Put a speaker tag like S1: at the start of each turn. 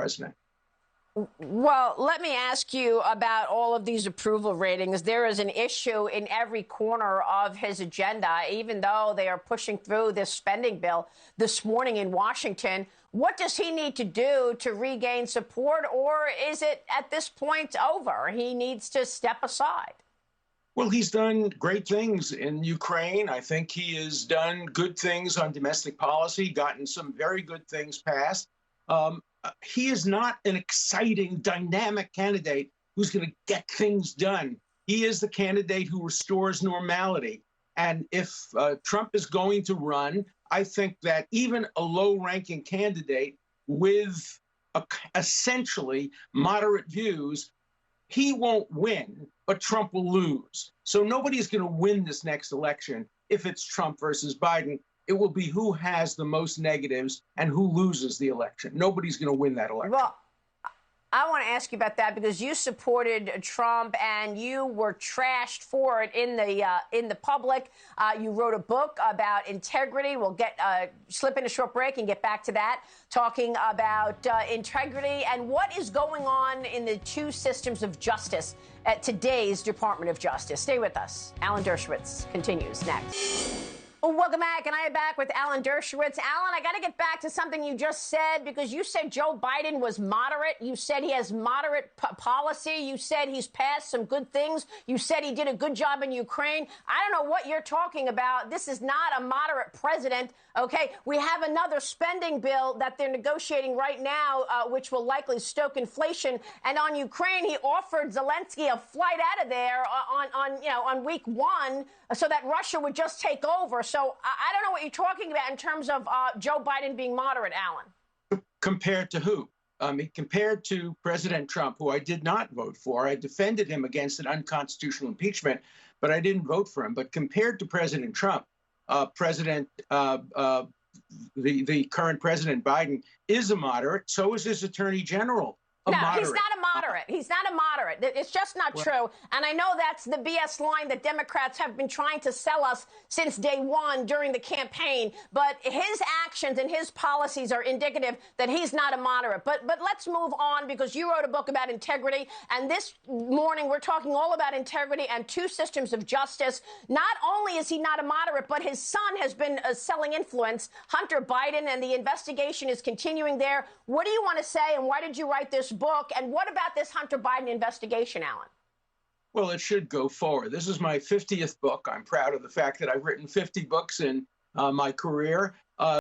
S1: president.
S2: Well, let me ask you about all of these approval ratings. There is an issue in every corner of his agenda, even though they are pushing through this spending bill this morning in Washington. What does he need to do to regain support, or is it at this point over? He needs to step aside.
S1: Well, he's done great things in Ukraine. I think he has done good things on domestic policy, gotten some very good things passed. He is not an exciting, dynamic candidate who's going to get things done. He is the candidate who restores normality. And if Trump is going to run, I think that even a low-ranking candidate with essentially moderate views, he won't win, but Trump will lose. So nobody's going to win this next election if it's Trump versus Biden. It will be who has the most negatives and who loses the election. Nobody's going to win that election.
S2: Well, I want to ask you about that because you supported Trump and you were trashed for it in the public. You wrote a book about integrity. We'll slip in a short break and get back to that, talking about integrity and what is going on in the two systems of justice at today's Department of Justice. Stay with us. Alan Dershowitz continues next. Well, welcome back, and I am back with Alan Dershowitz. Alan, I got to get back to something you just said, because you said Joe Biden was moderate. You said he has moderate policy. You said he's passed some good things. You said he did a good job in Ukraine. I don't know what you're talking about. This is not a moderate president, okay? We have another spending bill that they're negotiating right now, which will likely stoke inflation. And on Ukraine, he offered Zelensky a flight out of there on week one so that Russia would just take over. So I don't know what you're talking about in terms of Joe Biden being moderate, Alan.
S1: Compared to who? Compared to President Trump, who I did not vote for. I defended him against an unconstitutional impeachment, but I didn't vote for him. But compared to President Trump, the current President Biden is a moderate. So is his attorney general.
S2: No, he's not a moderate. He's not a moderate. It's just not true. And I know that's the BS line that Democrats have been trying to sell us since day one during the campaign. But his actions and his policies are indicative that he's not a moderate. But let's move on, because you wrote a book about integrity. And this morning, we're talking all about integrity and two systems of justice. Not only is he not a moderate, but his son has been selling influence, Hunter Biden, and the investigation is continuing there. What do you want to say, and why did you write this book? And what about this Hunter Biden investigation, Alan?
S1: Well, it should go forward. This is my 50th book. I'm proud of the fact that I've written 50 books in my career,